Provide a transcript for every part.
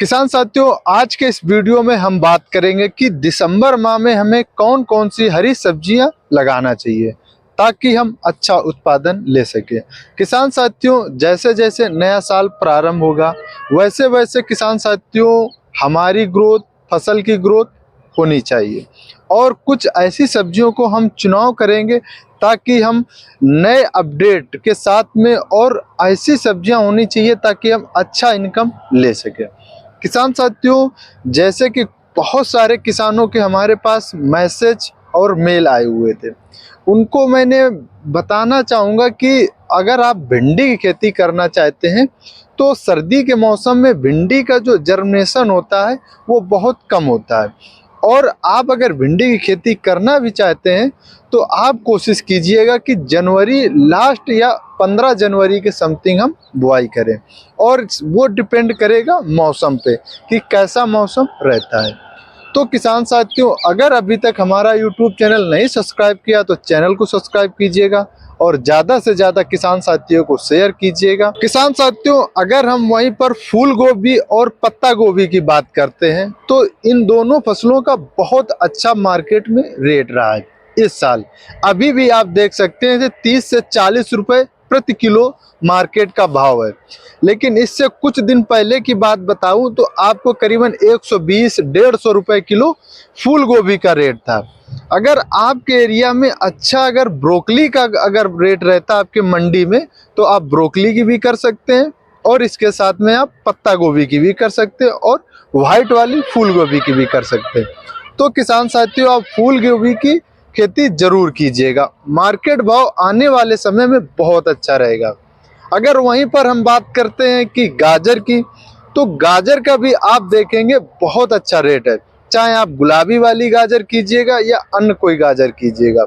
किसान साथियों, आज के इस वीडियो में हम बात करेंगे कि दिसंबर माह में हमें कौन कौन सी हरी सब्जियां लगाना चाहिए ताकि हम अच्छा उत्पादन ले सकें। किसान साथियों, जैसे जैसे नया साल प्रारंभ होगा वैसे वैसे किसान साथियों हमारी ग्रोथ, फसल की ग्रोथ होनी चाहिए और कुछ ऐसी सब्जियों को हम चुनाव करेंगे ताकि हम नए अपडेट के साथ में, और ऐसी सब्जियां होनी चाहिए ताकि हम अच्छा इनकम ले सकें। किसान साथियों, जैसे कि बहुत सारे किसानों के हमारे पास मैसेज और मेल आए हुए थे, उनको मैंने बताना चाहूँगा कि अगर आप भिंडी की खेती करना चाहते हैं तो सर्दी के मौसम में भिंडी का जो जर्मिनेशन होता है वो बहुत कम होता है। और आप अगर भिंडी की खेती करना भी चाहते हैं तो आप कोशिश कीजिएगा कि जनवरी लास्ट या 15 जनवरी के समथिंग हम बुआई करें, और वो डिपेंड करेगा मौसम पे कि कैसा मौसम रहता है। तो किसान साथियों, अगर अभी तक हमारा YouTube चैनल नहीं सब्सक्राइब किया तो चैनल को सब्सक्राइब कीजिएगा और ज़्यादा से ज़्यादा किसान साथियों को शेयर कीजिएगा। किसान साथियों, अगर हम वहीं पर फूल गोभी और पत्ता गोभी की बात करते हैं तो इन दोनों फसलों का बहुत अच्छा मार्केट में रेट रहा है इस साल। अभी भी आप देख सकते हैं कि 30 से 40 रुपए प्रति किलो मार्केट का भाव है। लेकिन इससे कुछ दिन पहले की बात बताऊं तो आपको करीबन 120-150 रुपए किलो फूल गोभी का रेट था। अगर आपके एरिया में अच्छा अगर ब्रोकली का अगर रेट रहता आपके मंडी में तो आप ब्रोकली की भी कर सकते हैं और इसके साथ में आप पत्ता गोभी की भी कर सकते हैं और व्हाइट वाली फूल गोभी की भी कर सकते हैं। तो किसान साथियों, आप फूल गोभी की खेती जरूर कीजिएगा, मार्केट भाव आने वाले समय में बहुत अच्छा रहेगा। अगर वहीं पर हम बात करते हैं कि गाजर की, तो गाजर का भी आप देखेंगे बहुत अच्छा रेट है, चाहे आप गुलाबी वाली गाजर कीजिएगा या अन्य कोई गाजर कीजिएगा।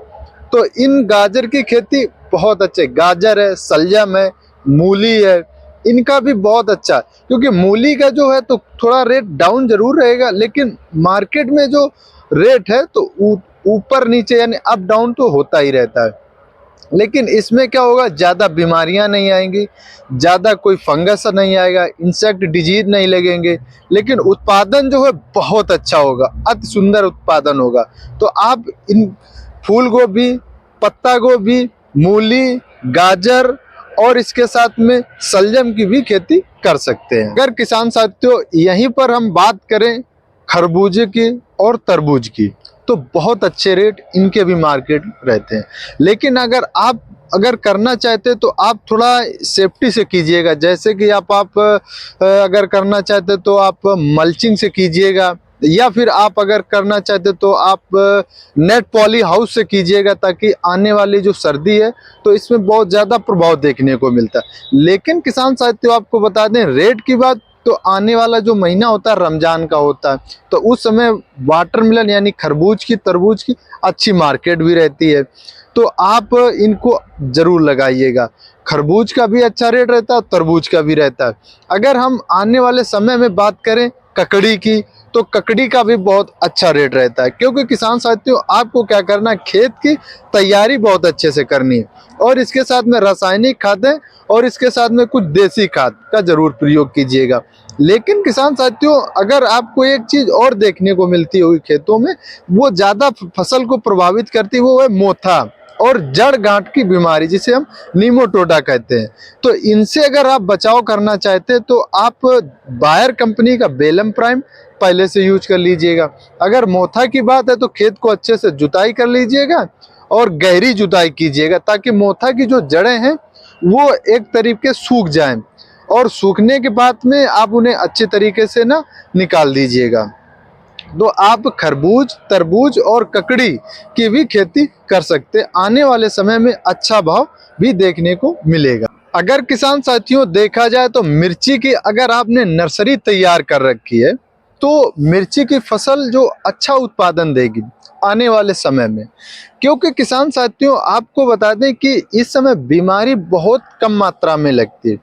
तो इन गाजर की खेती बहुत अच्छे, गाजर है, सलजम है, मूली है, इनका भी बहुत अच्छा, क्योंकि मूली का जो है तो थोड़ा रेट डाउन जरूर रहेगा, लेकिन मार्केट में जो रेट है तो ऊपर नीचे यानी अप डाउन तो होता ही रहता है। लेकिन इसमें क्या होगा, ज़्यादा बीमारियां नहीं आएंगी, ज़्यादा कोई फंगस नहीं आएगा, इंसेक्ट डिजीज नहीं लगेंगे, लेकिन उत्पादन जो है बहुत अच्छा होगा, अति सुंदर उत्पादन होगा। तो आप इन फूल गोभी, पत्ता गोभी, मूली, गाजर और इसके साथ में सलजम की भी खेती कर सकते हैं। अगर किसान साथियों यहीं पर हम बात करें खरबूजे की और तरबूज की, तो बहुत अच्छे रेट इनके भी मार्केट रहते हैं। लेकिन अगर करना चाहते तो आप थोड़ा सेफ्टी से कीजिएगा, जैसे कि आप अगर करना चाहते तो आप मल्चिंग से कीजिएगा, या फिर आप अगर करना चाहते तो आप नेट पॉली हाउस से कीजिएगा, ताकि आने वाली जो सर्दी है तो इसमें बहुत ज़्यादा प्रभाव देखने को मिलता है। लेकिन किसान साथियों, आपको बता दें रेट की बात, तो आने वाला जो महीना होता है रमजान का होता है, तो उस समय वाटरमेलन यानी खरबूज की, तरबूज की अच्छी मार्केट भी रहती है, तो आप इनको जरूर लगाइएगा। खरबूज का भी अच्छा रेट रहता है, तरबूज का भी रहता है। अगर हम आने वाले समय में बात करें ककड़ी की, तो ककड़ी का भी बहुत अच्छा रेट रहता है, क्योंकि किसान साथियों आपको क्या करना है, खेत की तैयारी बहुत अच्छे से करनी है और इसके साथ में रासायनिक खादें और इसके साथ में कुछ देसी खाद का जरूर प्रयोग कीजिएगा। लेकिन किसान साथियों, अगर आपको एक चीज और देखने को मिलती होगी खेतों में, वो ज्यादा फसल को प्रभावित करती है, वो है मोथा और जड़ गांठ की बीमारी, जिसे हम नीमोटोडा कहते हैं। तो इनसे अगर आप बचाव करना चाहते हैं तो आप बायर कंपनी का बेलम प्राइम पहले से यूज कर लीजिएगा। अगर मोथा की बात है तो खेत को अच्छे से जुताई कर लीजिएगा और गहरी जुताई कीजिएगा, ताकि मोथा की जो जड़ें हैं वो एक तरीके सूख जाएं, और सूखने के बाद में आप उन्हें अच्छे तरीके से ना निकाल दीजिएगा। तो आप खरबूज, तरबूज और ककड़ी की भी खेती कर सकते हैं, आने वाले समय में अच्छा भाव भी देखने को मिलेगा। अगर किसान साथियों देखा जाए तो मिर्ची की अगर आपने नर्सरी तैयार कर रखी है तो मिर्ची की फसल जो अच्छा उत्पादन देगी आने वाले समय में, क्योंकि किसान साथियों आपको बता दें कि इस समय बीमारी बहुत कम मात्रा में लगती है।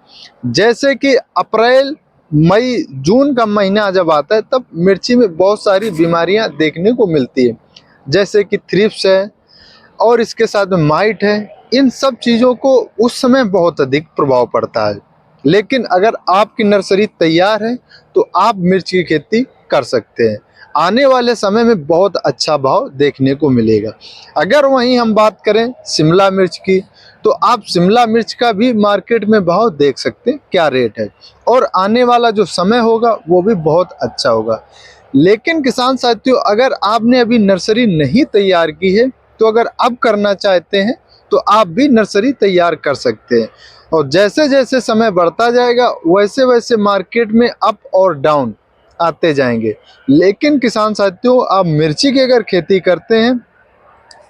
जैसे कि अप्रैल, मई, जून का महीना जब आता है तब मिर्ची में बहुत सारी बीमारियां देखने को मिलती है, जैसे कि थ्रिप्स है और इसके साथ में माइट है। इन सब चीज़ों को उस समय बहुत अधिक प्रभाव पड़ता है। लेकिन अगर आपकी नर्सरी तैयार है तो आप मिर्च की खेती कर सकते हैं। आने वाले समय में बहुत अच्छा भाव देखने को मिलेगा। अगर वहीं हम बात करें शिमला मिर्च की, तो आप शिमला मिर्च का भी मार्केट में भाव देख सकते हैं क्या रेट है, और आने वाला जो समय होगा वो भी बहुत अच्छा होगा। लेकिन किसान साथियों, अगर आपने अभी नर्सरी नहीं तैयार की है तो अगर अब करना चाहते हैं तो आप भी नर्सरी तैयार कर सकते हैं, और जैसे जैसे समय बढ़ता जाएगा वैसे वैसे मार्केट में अप और डाउन आते जाएंगे। लेकिन किसान साथियों, आप मिर्ची की अगर खेती करते हैं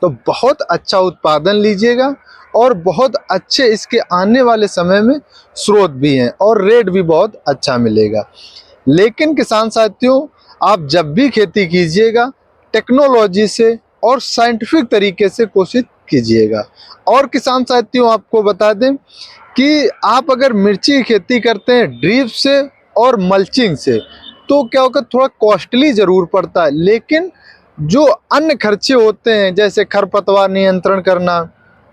तो बहुत अच्छा उत्पादन लीजिएगा, और बहुत अच्छे इसके आने वाले समय में स्रोत भी हैं और रेट भी बहुत अच्छा मिलेगा। लेकिन किसान साथियों, आप जब भी खेती कीजिएगा टेक्नोलॉजी से और साइंटिफिक तरीके से कोशिश कीजिएगा। और किसान साथियों, आपको बता दें कि आप अगर मिर्ची की खेती करते हैं ड्रिप से और मल्चिंग से तो क्या होगा, थोड़ा कॉस्टली ज़रूर पड़ता है, लेकिन जो अन्य खर्चे होते हैं जैसे खरपतवार नियंत्रण करना,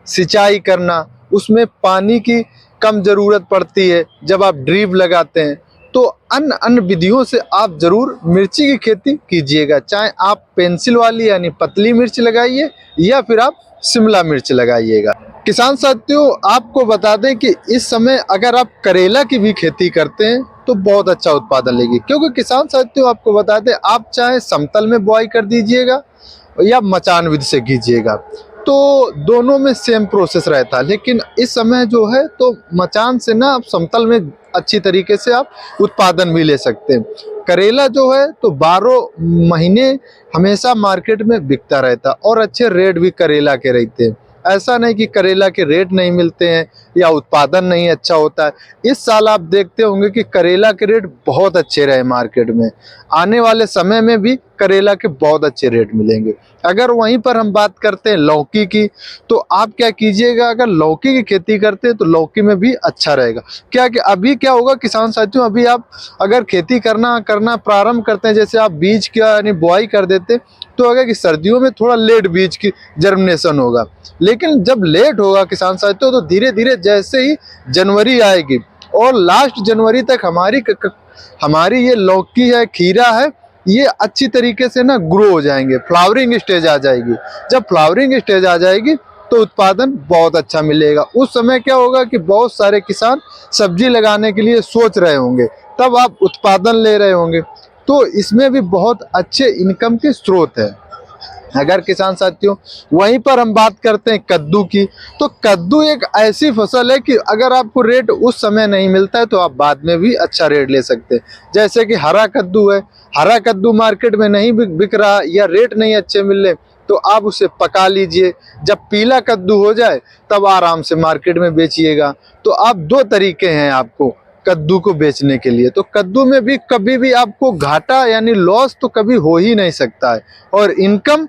सिंचाई करना, उसमें पानी की कम ज़रूरत पड़ती है जब आप ड्रिप लगाते हैं। तो अन्य अन्य विधियों से आप ज़रूर मिर्ची की खेती कीजिएगा, चाहे आप पेंसिल वाली यानी पतली मिर्च लगाइए या फिर आप शिमला मिर्च लगाइएगा। किसान साथियों, आपको बता दें कि इस समय अगर आप करेला की भी खेती करते हैं तो बहुत अच्छा उत्पादन लेगी, क्योंकि किसान साथियों आपको बता दें, आप चाहे समतल में बुआई कर दीजिएगा या मचान विधि से कीजिएगा तो दोनों में सेम प्रोसेस रहता है। लेकिन इस समय जो है तो मचान से ना आप समतल में अच्छी तरीके से आप उत्पादन भी ले सकते हैं। करेला जो है तो 12 महीने हमेशा मार्केट में बिकता रहता और अच्छे रेट भी करेला के रहते हैं। ऐसा नहीं कि करेला के रेट नहीं मिलते हैं या उत्पादन नहीं अच्छा होता है। इस साल आप देखते होंगे कि करेला के रेट बहुत अच्छे रहे मार्केट में। आने वाले समय में भी करेला के बहुत अच्छे रेट मिलेंगे। अगर वहीं पर हम बात करते हैं लौकी की, तो आप क्या कीजिएगा, अगर लौकी की खेती करते हैं तो लौकी में भी अच्छा रहेगा। क्या कि अभी क्या होगा किसान साथियों, अभी आप अगर खेती करना प्रारंभ करते हैं, जैसे आप बीज का यानी बुआई कर देते तो अगर कि सर्दियों में थोड़ा लेट बीज की जर्मिनेशन होगा। लेकिन जब लेट होगा किसान साथियों तो धीरे धीरे जैसे ही जनवरी आएगी और लास्ट जनवरी तक हमारी ये लौकी है, खीरा है, ये अच्छी तरीके से ना ग्रो हो जाएंगे, फ्लावरिंग स्टेज आ जाएगी। जब फ्लावरिंग स्टेज आ जाएगी तो उत्पादन बहुत अच्छा मिलेगा। उस समय क्या होगा कि बहुत सारे किसान सब्जी लगाने के लिए सोच रहे होंगे, तब आप उत्पादन ले रहे होंगे, तो इसमें भी बहुत अच्छे इनकम के स्रोत है। अगर किसान साथियों वहीं पर हम बात करते हैं कद्दू की, तो कद्दू एक ऐसी फसल है कि अगर आपको रेट उस समय नहीं मिलता है तो आप बाद में भी अच्छा रेट ले सकते हैं। जैसे कि हरा कद्दू है, हरा कद्दू मार्केट में नहीं बिक रहा या रेट नहीं अच्छे मिल रहे तो आप उसे पका लीजिए, जब पीला कद्दू हो जाए तब आराम से मार्केट में बेचिएगा। तो आप दो तरीके हैं आपको कद्दू को बेचने के लिए। तो कद्दू में भी कभी भी आपको घाटा यानी लॉस तो कभी हो ही नहीं सकता है, और इनकम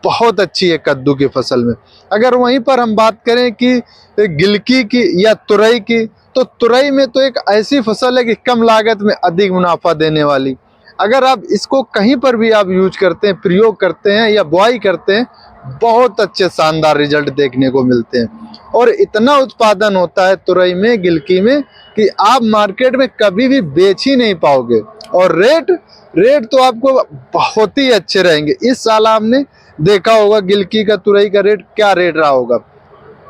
बहुत अच्छी है कद्दू की फसल में। अगर वहीं पर हम बात करें कि गिलकी की या तुरई की, तो तुरई में तो एक ऐसी फसल है कि कम लागत में अधिक मुनाफा देने वाली। अगर आप इसको कहीं पर भी आप यूज करते हैं, प्रयोग करते हैं या बुआई करते हैं, बहुत अच्छे शानदार रिजल्ट देखने को मिलते हैं। और इतना उत्पादन होता है तुरई में, गिलकी में, कि आप मार्केट में कभी भी बेच ही नहीं पाओगे। और रेट रेट तो आपको बहुत ही अच्छे रहेंगे। इस साल आपने देखा होगा गिलकी का, तुरई का रेट क्या रेट रहा होगा,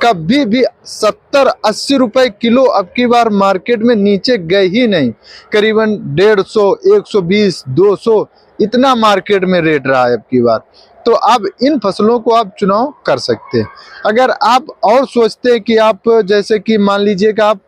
कभी भी 70-80 रुपए किलो अब की बार मार्केट में नीचे गए ही नहीं। करीबन 150, 120, 200 इतना मार्केट में रेट रहा है अब की बार। तो अब इन फसलों को आप चुनाव कर सकते हैं। अगर आप और सोचते हैं कि आप जैसे कि मान लीजिए कि आप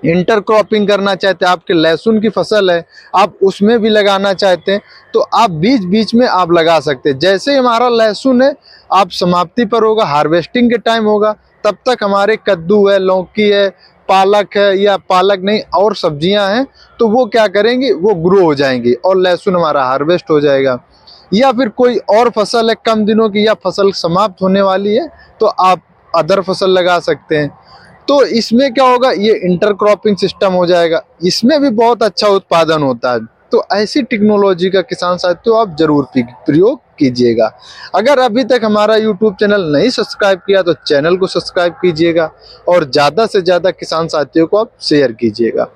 इंटर क्रॉपिंग करना चाहते हैं, आपके लहसुन की फसल है, आप उसमें भी लगाना चाहते हैं, तो आप बीच बीच में आप लगा सकते हैं। जैसे ही हमारा लहसुन है आप समाप्ति पर होगा, हार्वेस्टिंग के टाइम होगा, तब तक हमारे कद्दू है, लौकी है, पालक है, या पालक नहीं और सब्जियां हैं, तो वो क्या करेंगी, वो ग्रो हो जाएंगी और लहसुन हमारा हार्वेस्ट हो जाएगा। या फिर कोई और फसल है कम दिनों की, या फसल समाप्त होने वाली है, तो आप अदर फसल लगा सकते हैं। तो इसमें क्या होगा, ये इंटरक्रॉपिंग सिस्टम हो जाएगा, इसमें भी बहुत अच्छा उत्पादन होता है। तो ऐसी टेक्नोलॉजी का किसान साथियों आप जरूर प्रयोग कीजिएगा। अगर अभी तक हमारा यूट्यूब चैनल नहीं सब्सक्राइब किया तो चैनल को सब्सक्राइब कीजिएगा और ज़्यादा से ज़्यादा किसान साथियों को आप शेयर कीजिएगा।